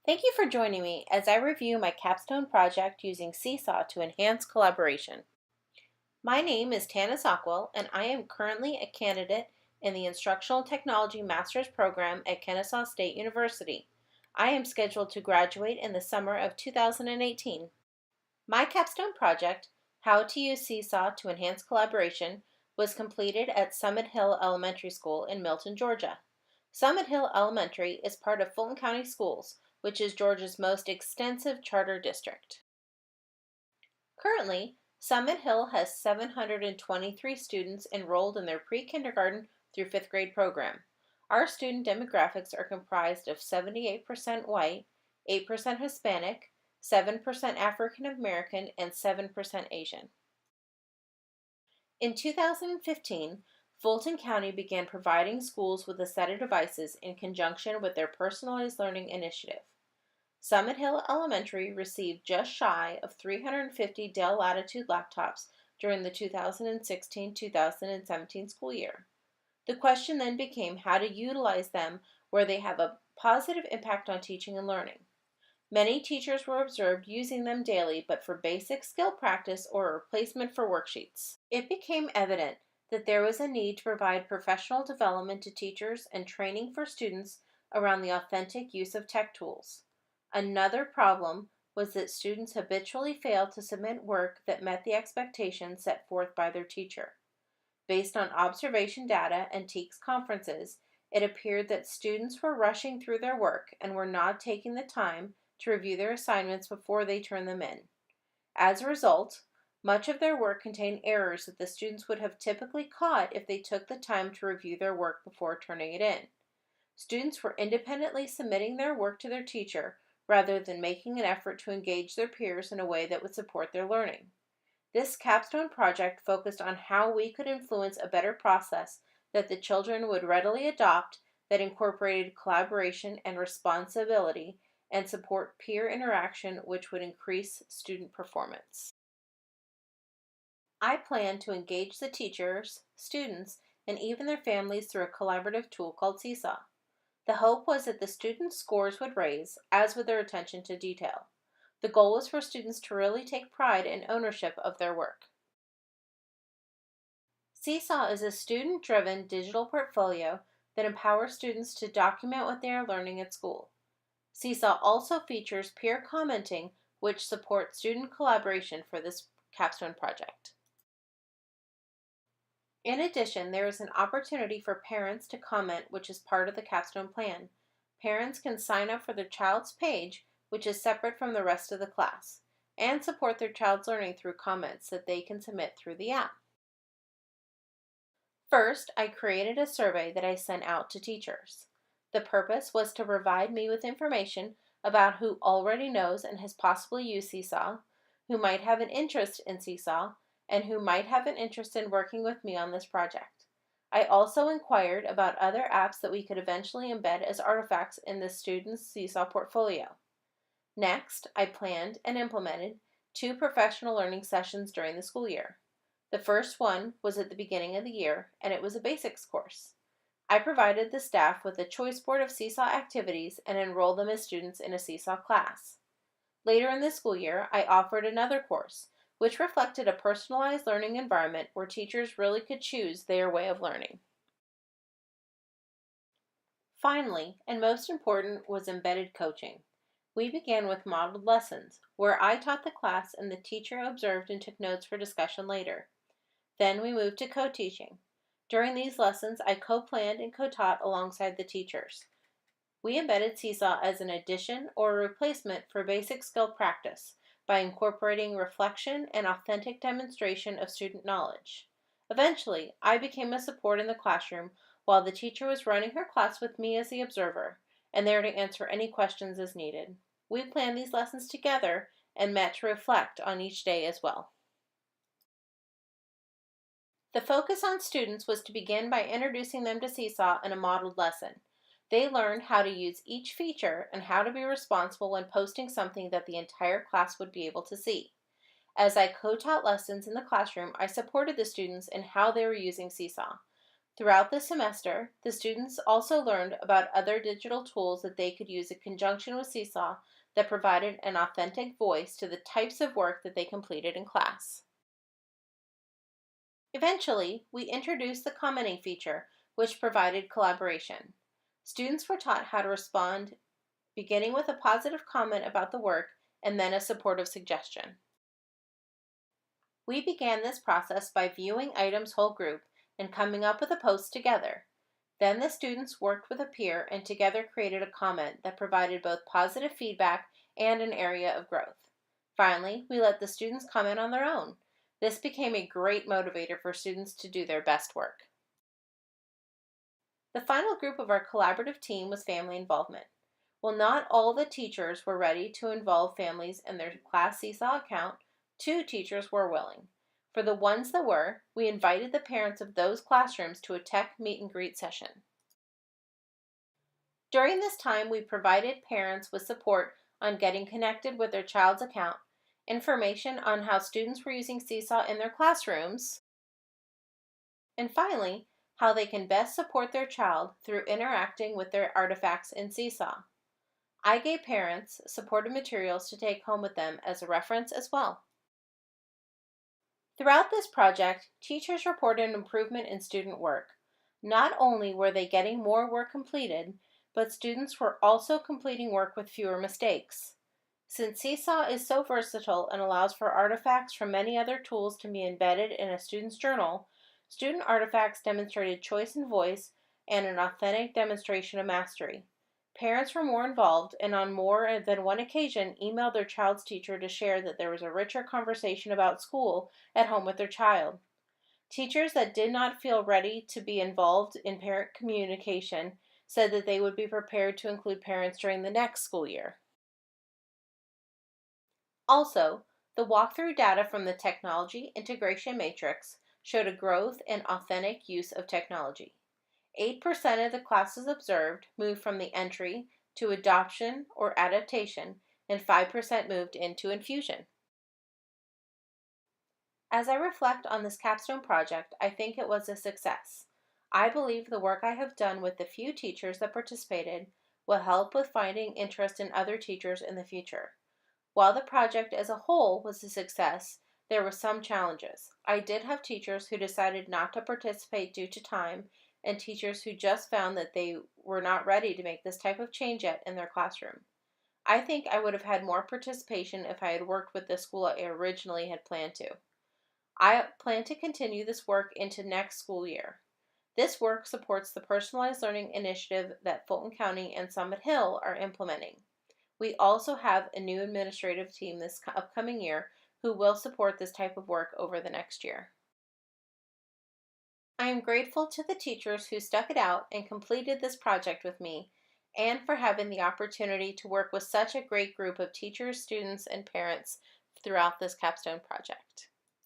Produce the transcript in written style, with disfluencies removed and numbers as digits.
Thank you for joining me as I review my capstone project using Seesaw to enhance collaboration. My name is Tanis Ockwell, and I am currently a candidate in the Instructional Technology Master's Program at Kennesaw State University. I am scheduled to graduate in the summer of 2018. My capstone project, How to Use Seesaw to Enhance Collaboration, was completed at Summit Hill Elementary School in Milton, Georgia. Summit Hill Elementary is part of Fulton County Schools, which is Georgia's most extensive charter district. Currently, Summit Hill has 723 students enrolled in their pre-kindergarten through 5th grade program. Our student demographics are comprised of 78% white, 8% Hispanic, 7% African American, and 7% Asian. In 2015, Fulton County began providing schools with a set of devices in conjunction with their Personalized Learning Initiative. Summit Hill Elementary received just shy of 350 Dell Latitude laptops during the 2016-2017 school year. The question then became how to utilize them where they have a positive impact on teaching and learning. Many teachers were observed using them daily, but for basic skill practice or a replacement for worksheets. It became evident that there was a need to provide professional development to teachers and training for students around the authentic use of tech tools. Another problem was that students habitually failed to submit work that met the expectations set forth by their teacher. Based on observation data and TEKS conferences, it appeared that students were rushing through their work and were not taking the time to review their assignments before they turned them in. As a result, much of their work contained errors that the students would have typically caught if they took the time to review their work before turning it in. Students were independently submitting their work to their teacher rather than making an effort to engage their peers in a way that would support their learning. This capstone project focused on how we could influence a better process that the children would readily adopt that incorporated collaboration and responsibility and support peer interaction, which would increase student performance. I plan to engage the teachers, students, and even their families through a collaborative tool called Seesaw. The hope was that the students' scores would raise, as would their attention to detail. The goal was for students to really take pride and ownership of their work. Seesaw is a student-driven digital portfolio that empowers students to document what they are learning at school. Seesaw also features peer commenting, which supports student collaboration for this capstone project. In addition, there is an opportunity for parents to comment, which is part of the capstone plan. Parents can sign up for their child's page, which is separate from the rest of the class, and support their child's learning through comments that they can submit through the app. First, I created a survey that I sent out to teachers. The purpose was to provide me with information about who already knows and has possibly used Seesaw, who might have an interest in Seesaw, and who might have an interest in working with me on this project. I also inquired about other apps that we could eventually embed as artifacts in the student's Seesaw portfolio. Next, I planned and implemented 2 professional learning sessions during the school year. The first one was at the beginning of the year, and it was a basics course. I provided the staff with a choice board of Seesaw activities and enrolled them as students in a Seesaw class. Later in the school year, I offered another course, which reflected a personalized learning environment where teachers really could choose their way of learning. Finally, and most important, was embedded coaching. We began with modeled lessons, where I taught the class and the teacher observed and took notes for discussion later. Then we moved to co-teaching. During these lessons, I co-planned and co-taught alongside the teachers. We embedded Seesaw as an addition or a replacement for basic skill practice by incorporating reflection and authentic demonstration of student knowledge. Eventually, I became a support in the classroom while the teacher was running her class with me as the observer and there to answer any questions as needed. We planned these lessons together and met to reflect on each day as well. The focus on students was to begin by introducing them to Seesaw in a modeled lesson. They learned how to use each feature and how to be responsible when posting something that the entire class would be able to see. As I co-taught lessons in the classroom, I supported the students in how they were using Seesaw. Throughout the semester, the students also learned about other digital tools that they could use in conjunction with Seesaw that provided an authentic voice to the types of work that they completed in class. Eventually, we introduced the commenting feature, which provided collaboration. Students were taught how to respond, beginning with a positive comment about the work and then a supportive suggestion. We began this process by viewing items whole group and coming up with a post together. Then the students worked with a peer and together created a comment that provided both positive feedback and an area of growth. Finally, we let the students comment on their own. This became a great motivator for students to do their best work. The final group of our collaborative team was family involvement. While not all the teachers were ready to involve families in their class Seesaw account, 2 teachers were willing. For the ones that were, we invited the parents of those classrooms to a tech meet and greet session. During this time, we provided parents with support on getting connected with their child's account, information on how students were using Seesaw in their classrooms, and finally, how they can best support their child through interacting with their artifacts in Seesaw. I gave parents supportive materials to take home with them as a reference as well. Throughout this project, teachers reported an improvement in student work. Not only were they getting more work completed, but students were also completing work with fewer mistakes. Since Seesaw is so versatile and allows for artifacts from many other tools to be embedded in a student's journal, student artifacts demonstrated choice and voice and an authentic demonstration of mastery. Parents were more involved and on more than one occasion emailed their child's teacher to share that there was a richer conversation about school at home with their child. Teachers that did not feel ready to be involved in parent communication said that they would be prepared to include parents during the next school year. Also, the walkthrough data from the Technology Integration Matrix showed a growth in authentic use of technology. 8% of the classes observed moved from the entry to adoption or adaptation, and 5% moved into infusion. As I reflect on this capstone project, I think it was a success. I believe the work I have done with the few teachers that participated will help with finding interest in other teachers in the future. While the project as a whole was a success, there were some challenges. I did have teachers who decided not to participate due to time, and teachers who just found that they were not ready to make this type of change yet in their classroom. I think I would have had more participation if I had worked with the school I originally had planned to. I plan to continue this work into next school year. This work supports the personalized learning initiative that Fulton County and Summit Hill are implementing. We also have a new administrative team this upcoming year who will support this type of work over the next year. I am grateful to the teachers who stuck it out and completed this project with me, and for having the opportunity to work with such a great group of teachers, students, and parents throughout this capstone project.